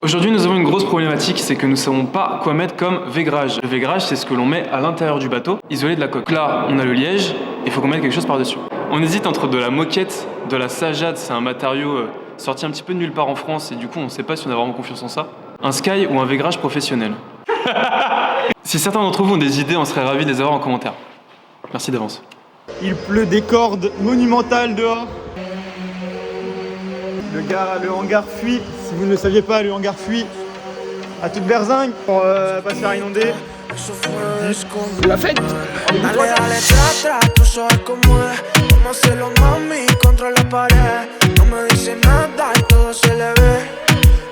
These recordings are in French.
Aujourd'hui, nous avons une grosse problématique, c'est que nous ne savons pas quoi mettre comme vaigrage. Le vaigrage, c'est ce que l'on met à l'intérieur du bateau, isolé de la coque. Là, on a le liège, il faut qu'on mette quelque chose par-dessus. On hésite entre de la moquette, de la sajade, c'est un matériau sorti un petit peu de nulle part en France, et du coup, on ne sait pas si on a vraiment confiance en ça. Un sky ou un vaigrage professionnel. Si certains d'entre vous ont des idées, on serait ravis de les avoir en commentaire. Merci d'avance. Il pleut des cordes monumentales dehors. Le hangar fuit. Si vous ne le saviez pas, le hangar fuit à toute berzingue pour pas se faire inonder. La fête. Dale, dale, tra, tra, tú sabes cómo es. Vamos a hacerlo, mami, contra la pared. No me dice nada y todo se le ve.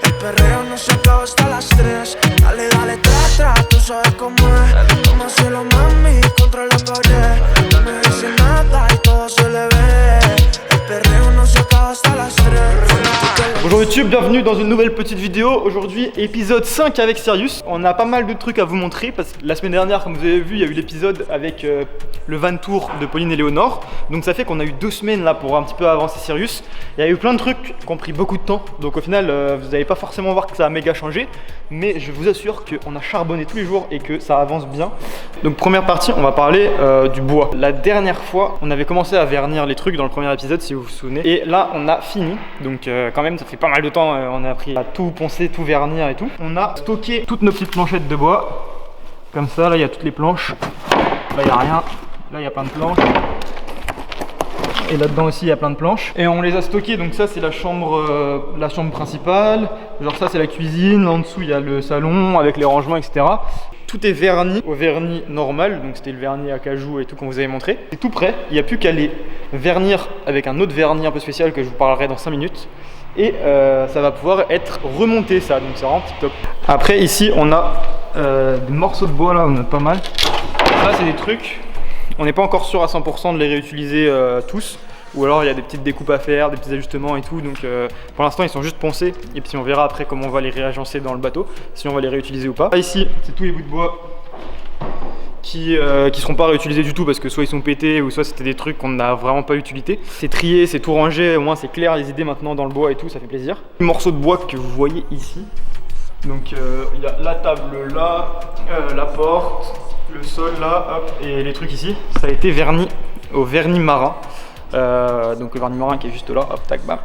El perreo no se acaba hasta las 3. Dale, dale, tra, tra, tú sabes cómo es. Vamos a hacerlo, mami, contra la pared. No me dice nada y todo se le ve. El perreo no se acaba hasta las 3. Bonjour YouTube, bienvenue dans une nouvelle petite vidéo. Aujourd'hui, épisode 5 avec Sirius. On a pas mal de trucs à vous montrer parce que la semaine dernière, comme vous avez vu, il y a eu l'épisode avec le van tour de Pauline et Léonore. Donc ça fait qu'on a eu 2 semaines là pour un petit peu avancer Sirius. Il y a eu plein de trucs qui ont pris beaucoup de temps. Donc au final, vous n'allez pas forcément voir que ça a méga changé. Mais je vous assure qu'on a charbonné tous les jours et que ça avance bien. Donc première partie, on va parler du bois. La dernière fois, on avait commencé à vernir les trucs dans le premier épisode si vous vous souvenez. Et là, on a fini. Donc quand même, ça fait pas mal de temps, on a appris à tout poncer, tout vernir et tout. On a stocké toutes nos petites planchettes de bois. Comme ça, là il y a toutes les planches. Là il n'y a rien. Là il y a plein de planches. Et là-dedans aussi il y a plein de planches. Et on les a stockées, donc ça c'est la chambre principale. Genre ça c'est la cuisine, là en dessous il y a le salon avec les rangements, etc. Tout est verni au vernis normal, donc c'était le vernis à cajou et tout qu'on vous avait montré. C'est tout prêt, il n'y a plus qu'à les vernir avec un autre vernis un peu spécial que je vous parlerai dans 5 minutes. Et ça va pouvoir être remonté ça, donc c'est vraiment tip top. Après ici on a des morceaux de bois là, on a pas mal. Ça c'est des trucs, on n'est pas encore sûr à 100% de les réutiliser tous. Ou alors il y a des petites découpes à faire, des petits ajustements et tout. Donc pour l'instant ils sont juste poncés. Et puis on verra après comment on va les réagencer dans le bateau, si on va les réutiliser ou pas. Là, ici c'est tous les bouts de bois qui seront pas réutilisés du tout parce que soit ils sont pétés ou soit c'était des trucs qu'on n'a vraiment pas utilité. C'est trié, c'est tout rangé, au moins c'est clair les idées maintenant dans le bois et tout, ça fait plaisir. Les morceaux de bois que vous voyez ici. Donc il y a la table là, la porte, le sol là, hop, et les trucs ici. Ça a été verni au vernis marin. Donc le vernis marin qui est juste là, hop, tac, bam.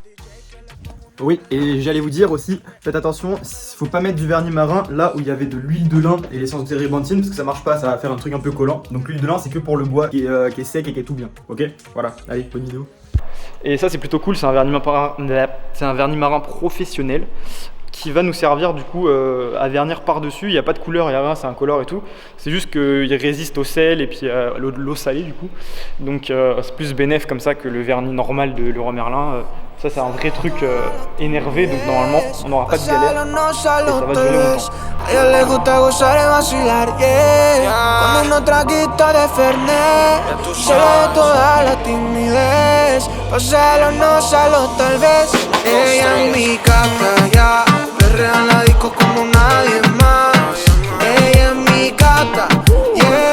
Oui, et j'allais vous dire aussi, faites attention, faut pas mettre du vernis marin là où il y avait de l'huile de lin et l'essence de térébenthine parce que ça marche pas, ça va faire un truc un peu collant. Donc l'huile de lin c'est que pour le bois qui est sec et qui est tout bien, ok? Voilà, allez, bonne vidéo. Et ça c'est plutôt cool, c'est un vernis marin professionnel qui va nous servir du coup à vernir par-dessus. Il n'y a pas de couleur, il n'y a rien, c'est incolore et tout. C'est juste qu'il résiste au sel et puis à l'eau salée du coup. Donc c'est plus bénéf comme ça que le vernis normal de Leroy Merlin. Ça c'est un vrai truc énervé, donc normalement on n'aura pas de galère et ça va durer longtemps. A ella le gusta gozar y vacilar, yeah. Con unos traguitos de Fernet se ve toda la timidez. Pásalo, no salo, tal vez. Ella es mi gata, ya. Perrea en la disco como nadie más. Ella es mi gata, yeah.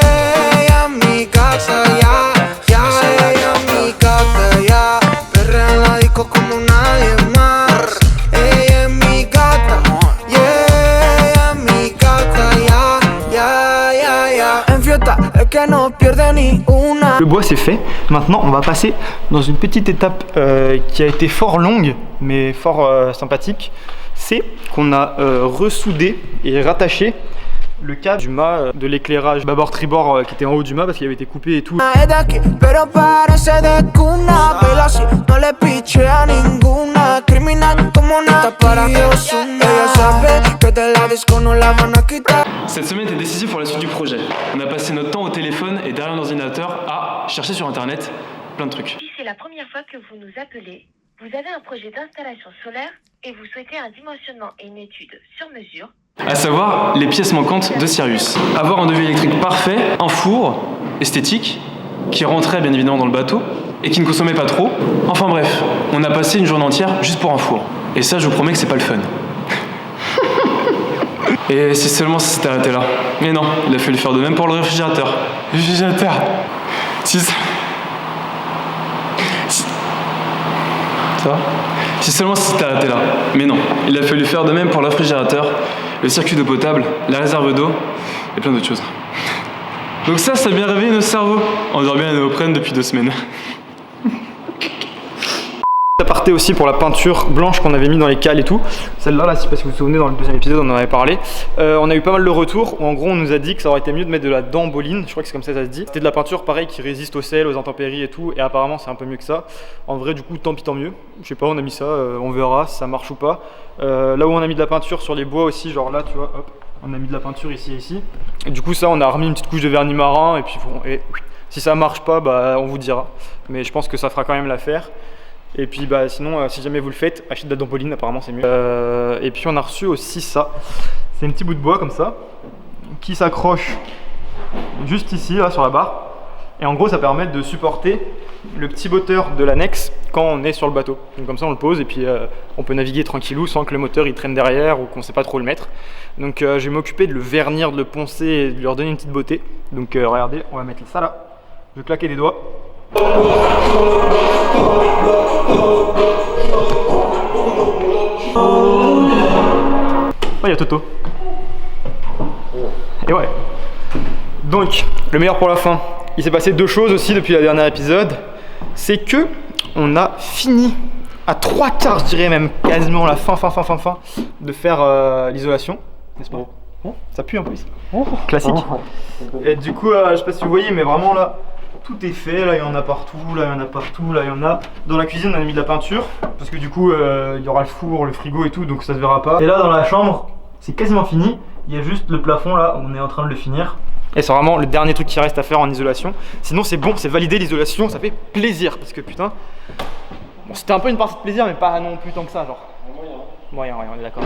Ella es mi gata, ya. Ya, ella es mi gata, ya. Perrea en la disco como nadie más. Ella es mi gata, yeah. Le bois c'est fait, maintenant on va passer dans une petite étape qui a été fort longue mais fort sympathique. C'est qu'on a ressoudé et rattaché le câble du mât de l'éclairage bâbord-tribord qui était en haut du mât parce qu'il avait été coupé et tout. Cette semaine était décisive pour la suite du projet. On a passé notre temps au téléphone et derrière l'ordinateur à chercher sur internet plein de trucs. Si c'est la première fois que vous nous appelez, vous avez un projet d'installation solaire et vous souhaitez un dimensionnement et une étude sur mesure, à savoir les pièces manquantes de Sirius. Avoir un devis électrique parfait, un four esthétique qui rentrait bien évidemment dans le bateau et qui ne consommait pas trop. Enfin bref, on a passé une journée entière juste pour un four. Et ça, je vous promets que c'est pas le fun. Et si seulement ça s'était arrêté là. Mais non, il a fallu faire de même pour le réfrigérateur. Réfrigérateur. Ça va ? Si seulement c'était arrêté là. Mais non, il a fallu faire de même pour le réfrigérateur, le circuit d'eau potable, la réserve d'eau et plein d'autres choses. Donc ça a bien réveillé nos cerveaux. On dort bien à néoprène depuis 2 semaines. Aparté aussi pour la peinture blanche qu'on avait mis dans les cales et tout. Celle-là, là, si vous vous souvenez, dans le deuxième épisode, on en avait parlé. On a eu pas mal de retours où en gros on nous a dit que ça aurait été mieux de mettre de la damboline, je crois que c'est comme ça que ça se dit. C'était de la peinture pareil qui résiste au sel, aux intempéries et tout, et apparemment c'est un peu mieux que ça. En vrai, du coup, tant pis tant mieux. Je sais pas, on a mis ça, on verra si ça marche ou pas. Là où on a mis de la peinture sur les bois aussi, genre là, tu vois, hop, on a mis de la peinture ici et ici. Et du coup, ça, on a remis une petite couche de vernis marin, et puis bon, si ça marche pas, bah on vous dira. Mais je pense que ça fera quand même l'affaire. Et puis bah sinon si jamais vous le faites, achetez de la damboline, apparemment c'est mieux. Et puis on a reçu aussi ça. C'est un petit bout de bois comme ça qui s'accroche juste ici là sur la barre. Et en gros ça permet de supporter le petit moteur de l'annexe quand on est sur le bateau. Donc comme ça on le pose et puis on peut naviguer tranquillou sans que le moteur il traîne derrière ou qu'on sait pas trop le mettre. Donc je vais m'occuper de le vernir, de le poncer et de lui redonner une petite beauté. Donc regardez, on va mettre ça là. Je vais claquer des doigts. Oh, il y a Toto. Et ouais. Donc, le meilleur pour la fin. Il s'est passé 2 choses aussi depuis le dernier épisode. C'est que on a fini à 3/4, je dirais même quasiment la fin de faire l'isolation. N'est-ce pas? Ça pue un peu ici. Classique. Et du coup, je sais pas si vous voyez, mais vraiment là, tout est fait. Là, il y en a partout, là, il y en a partout, là, il y en a. Dans la cuisine, on a mis de la peinture parce que du coup, il y aura le four, le frigo et tout, donc ça se verra pas. Et là, dans la chambre, c'est quasiment fini. Il y a juste le plafond là, on est en train de le finir. Et c'est vraiment le dernier truc qui reste à faire en isolation. Sinon, c'est bon, c'est validé l'isolation, ça fait plaisir parce que putain. Bon, c'était un peu une partie de plaisir, mais pas non plus tant que ça, genre. Moyen, on est d'accord.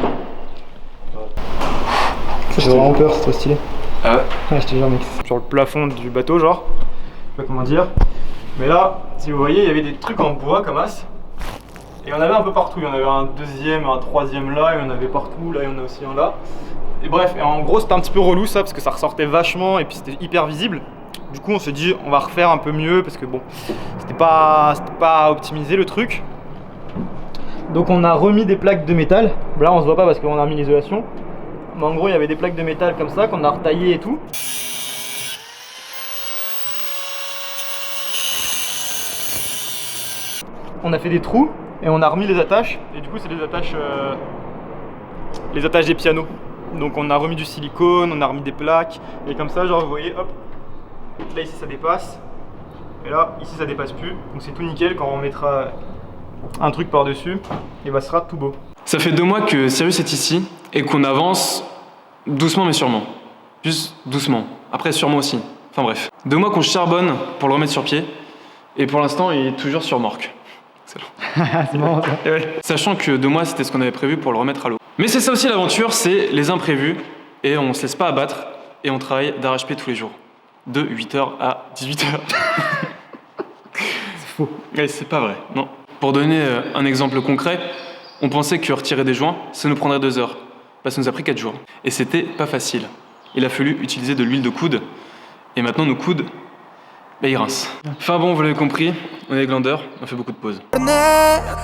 J'ai vraiment peur, c'est trop stylé. Ah ouais? Ouais, je te jure, mec. Sur le plafond du bateau, genre. Je sais pas comment dire. Mais là, si vous voyez, il y avait des trucs en bois comme as. Et il y en avait un peu partout. Il y en avait un deuxième, un troisième là, il y en avait partout. Là, il y en a aussi un là. Et bref, et en gros, c'était un petit peu relou ça, parce que ça ressortait vachement et puis c'était hyper visible. Du coup, on s'est dit, on va refaire un peu mieux, parce que bon, c'était pas optimisé le truc. Donc on a remis des plaques de métal. Là, on se voit pas parce qu'on a remis l'isolation. Mais en gros, il y avait des plaques de métal comme ça qu'on a retaillées et tout. On a fait des trous et on a remis les attaches. Et du coup, c'est les attaches des pianos. Donc on a remis du silicone, on a remis des plaques. Et comme ça, genre vous voyez, hop, là ici ça dépasse. Et là, ici ça dépasse plus. Donc c'est tout nickel. Quand on mettra un truc par-dessus, et bah ce sera tout beau. Ça fait 2 mois que Cyrus est ici et qu'on avance doucement mais sûrement. Juste doucement. Après sûrement aussi. Enfin bref. 2 mois qu'on charbonne pour le remettre sur pied. Et pour l'instant, il est toujours sur remorque. C'est marrant ça. Ouais. Sachant que 2 mois, c'était ce qu'on avait prévu pour le remettre à l'eau. Mais c'est ça aussi l'aventure, c'est les imprévus. Et on se laisse pas abattre. Et on travaille d'arrache-pied tous les jours. De 8h à 18h. C'est faux. Ouais, c'est pas vrai, non. Pour donner un exemple concret, on pensait que retirer des joints, ça nous prendrait 2 heures. Bah, ça nous a pris 4 jours. Et c'était pas facile. Il a fallu utiliser de l'huile de coude. Et maintenant, nos coudes, bah, ils rincent. Enfin bon, vous l'avez compris, on est glandeurs, on fait beaucoup de pauses.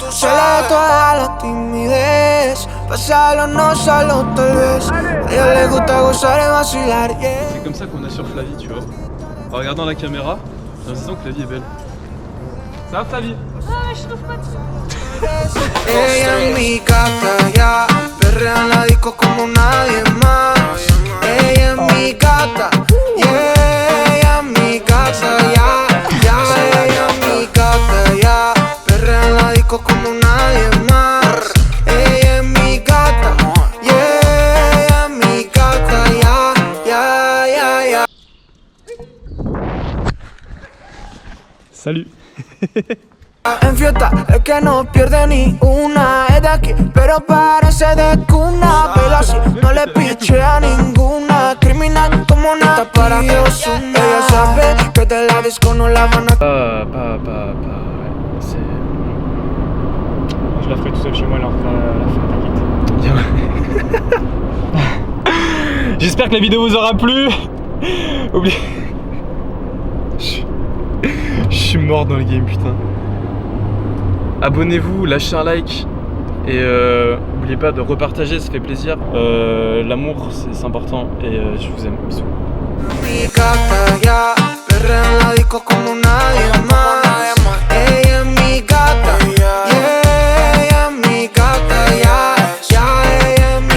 Sola toda la timidez, pasarlo no solo tal vez. A ella le gusta gozar y vacilar, yeah. C'est comme ça qu'on assure Flavie, tu vois. En regardant la caméra, en se disant que la vie est belle. Ça va Flavie? Ella es mi gata, ya, perrea en la disco como nadie más. Ella es mi gata, yeah, ella es mi gata, ya, ya, ella es mi gata, ya, perrea en la disco como nadie más. Ella es mi gata, yeah, ella es mi gata, ya, ya, ya, ya. Salut. En fiesta es que no pierde ni una. Es de aquí, pero parece de cuna. Pero así no le piche a ninguna. Criminal como nada para Dios. Ella sabe que de la disco no la van a... Ouais, c'est... Je la ferai tout seul chez moi, elle en fera la fin, t'inquiète. J'espère que la vidéo vous aura plu. Oubliez... Je suis mort dans le game, putain. Abonnez-vous, lâchez un like, Et n'oubliez pas de repartager, ça fait plaisir. L'amour, c'est important et je vous aime. Bisous. Mi capa